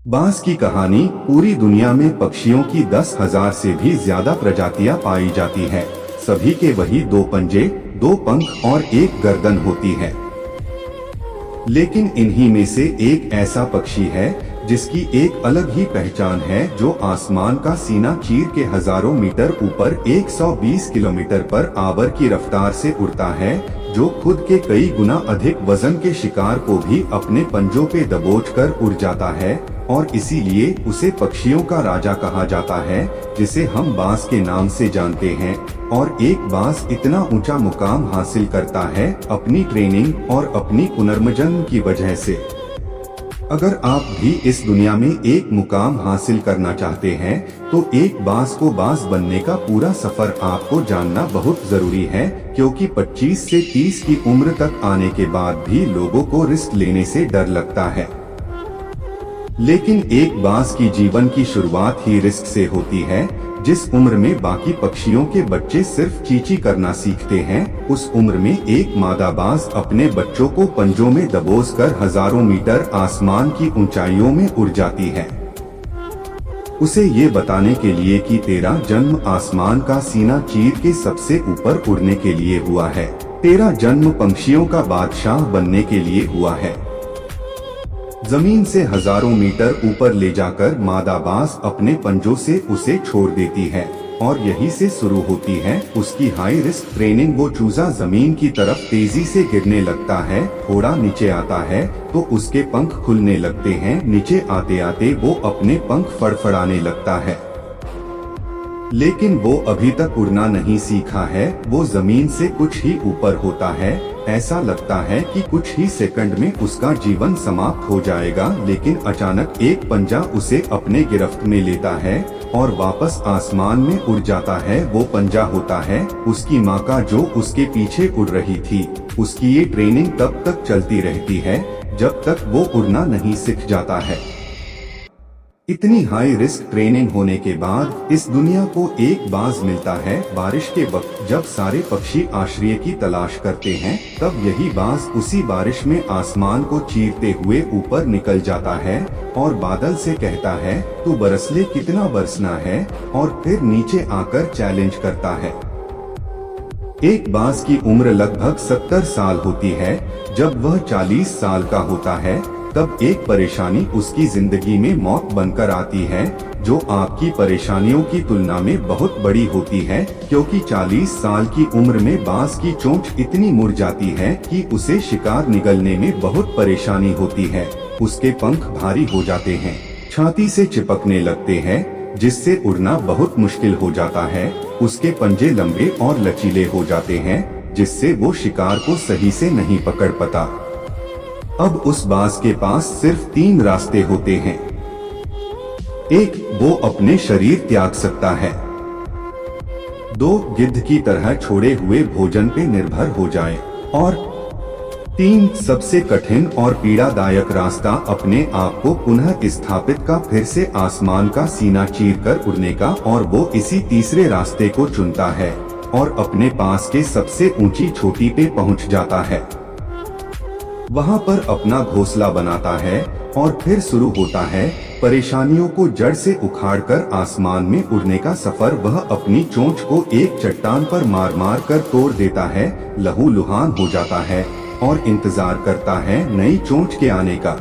बांस की कहानी। पूरी दुनिया में पक्षियों की 10,000 से भी ज्यादा प्रजातियां पाई जाती हैं। सभी के वही दो पंजे, दो पंख और एक गर्दन होती है। लेकिन इन्हीं में से एक ऐसा पक्षी है जिसकी एक अलग ही पहचान है, जो आसमान का सीना चीर के हजारों मीटर ऊपर 120 किलोमीटर पर आवर की रफ्तार से उड़ता है, जो खुद के कई गुना अधिक वजन के शिकार को भी अपने पंजों पे दबोचकर उड़ जाता है। और इसीलिए उसे पक्षियों का राजा कहा जाता है, जिसे हम बाज के नाम से जानते हैं। और एक बाज इतना ऊंचा मुकाम हासिल करता है अपनी ट्रेनिंग और अपनी पुनर्जन्म की वजह से। अगर आप भी इस दुनिया में एक मुकाम हासिल करना चाहते हैं, तो एक बाज को बाज बनने का पूरा सफर आपको जानना बहुत जरूरी है, क्योंकि 25 से 30 की उम्र तक आने के बाद भी लोगों को रिस्क लेने से डर लगता है। लेकिन एक बाज की जीवन की शुरुआत ही रिस्क से होती है। जिस उम्र में बाकी पक्षियों के बच्चे सिर्फ चींची करना सीखते हैं, उस उम्र में एक मादा बाज अपने बच्चों को पंजों में दबोचकर हजारों मीटर आसमान की ऊंचाइयों में उड़ जाती है। उसे ये बताने के लिए कि तेरा जन्म आसमान का सीना चीर के सबसे ऊपर उड़ने के लिए हुआ है, तेरा जन्म पंछियों का बादशाह बनने के लिए हुआ है। जमीन से हजारों मीटर ऊपर ले जाकर मादा बाज अपने पंजों से उसे छोड़ देती है, और यही से शुरू होती है उसकी हाई रिस्क ट्रेनिंग। वो चूजा जमीन की तरफ तेजी से गिरने लगता है, थोड़ा नीचे आता है तो उसके पंख खुलने लगते हैं। नीचे आते आते वो अपने पंख फड़फड़ाने लगता है, लेकिन वो अभी तक उड़ना नहीं सीखा है। वो जमीन से कुछ ही ऊपर होता है। ऐसा लगता है कि कुछ ही सेकंड में उसका जीवन समाप्त हो जाएगा, लेकिन अचानक एक पंजा उसे अपने गिरफ्त में लेता है और वापस आसमान में उड़ जाता है। वो पंजा होता है उसकी माँ का, जो उसके पीछे उड़ रही थी। उसकी ये ट्रेनिंग तब तक चलती रहती है जब तक वो उड़ना नहीं सीख जाता है। इतनी हाई रिस्क ट्रेनिंग होने के बाद इस दुनिया को एक बाज मिलता है। बारिश के वक्त जब सारे पक्षी आश्रय की तलाश करते हैं, तब यही बाज उसी बारिश में आसमान को चीरते हुए ऊपर निकल जाता है और बादल से कहता है, तू बरस ले, कितना बरसना है, और फिर नीचे आकर चैलेंज करता है। एक बाज की उम्र लगभग 70 साल होती है। जब वह 40 साल का होता है, तब एक परेशानी उसकी जिंदगी में मौत बनकर आती है, जो आपकी परेशानियों की तुलना में बहुत बड़ी होती है, क्योंकि 40 साल की उम्र में बाज की चोंच इतनी मुड़ जाती है कि उसे शिकार निगलने में बहुत परेशानी होती है। उसके पंख भारी हो जाते हैं, छाती से चिपकने लगते हैं, जिससे उड़ना बहुत मुश्किल हो जाता है। उसके पंजे लंबे और लचीले हो जाते हैं, जिससे वो शिकार को सही से नहीं पकड़ पाता। अब उस बाज के पास सिर्फ 3 रास्ते होते हैं। एक, वो अपने शरीर त्याग सकता है। 2, गिद्ध की तरह छोड़े हुए भोजन पे निर्भर हो जाए। और 3, सबसे कठिन और पीड़ादायक रास्ता, अपने आप को पुनः स्थापित का, फिर से आसमान का सीना चीरकर उड़ने का। और वो इसी तीसरे रास्ते को चुनता है और अपने पास के सबसे ऊंची चोटी पे पहुंच जाता है। वहां पर अपना घोंसला बनाता है और फिर शुरू होता है परेशानियों को जड़ से उखाड़कर आसमान में उड़ने का सफर। वह अपनी चोंच को एक चट्टान पर मार मार कर तोड़ देता है, लहूलुहान हो जाता है और इंतजार करता है नई चोंच के आने का।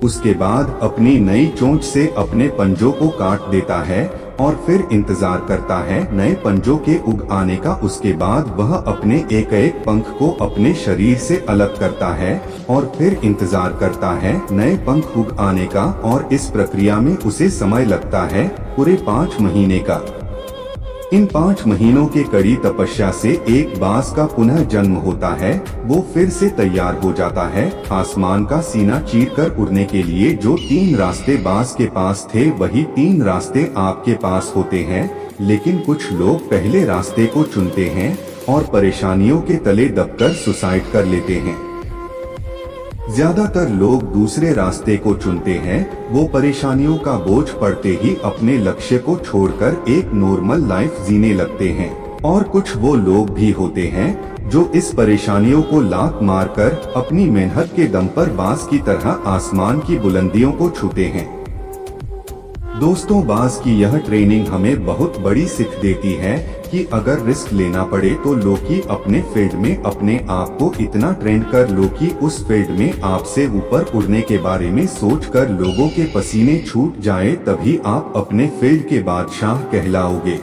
उसके बाद अपनी नई चोंच से अपने पंजों को काट देता है और फिर इंतजार करता है नए पंजों के उग आने का। उसके बाद वह अपने एक एक पंख को अपने शरीर से अलग करता है और फिर इंतजार करता है नए पंख उग आने का। और इस प्रक्रिया में उसे समय लगता है पूरे 5 महीने का। इन 5 महीनों के कड़ी तपस्या से एक बाज का पुनः जन्म होता है। वो फिर से तैयार हो जाता है आसमान का सीना चीरकर उड़ने के लिए। जो 3 रास्ते बाज के पास थे, वही 3 रास्ते आपके पास होते हैं। लेकिन कुछ लोग पहले रास्ते को चुनते हैं और परेशानियों के तले दबकर सुसाइड कर लेते हैं। ज्यादातर लोग दूसरे रास्ते को चुनते हैं। वो परेशानियों का बोझ पड़ते ही अपने लक्ष्य को छोड़कर एक नॉर्मल लाइफ जीने लगते हैं। और कुछ वो लोग भी होते हैं जो इस परेशानियों को लात मारकर अपनी मेहनत के दम पर बाज की तरह आसमान की बुलंदियों को छूते हैं। दोस्तों, बाज की यह ट्रेनिंग हमें बहुत बड़ी सीख देती है कि अगर रिस्क लेना पड़े तो लो कि अपने फील्ड में अपने आप को इतना ट्रेंड कर लो कि उस फील्ड में आपसे ऊपर उड़ने के बारे में सोचकर लोगों के पसीने छूट जाए, तभी आप अपने फील्ड के बादशाह कहलाओगे।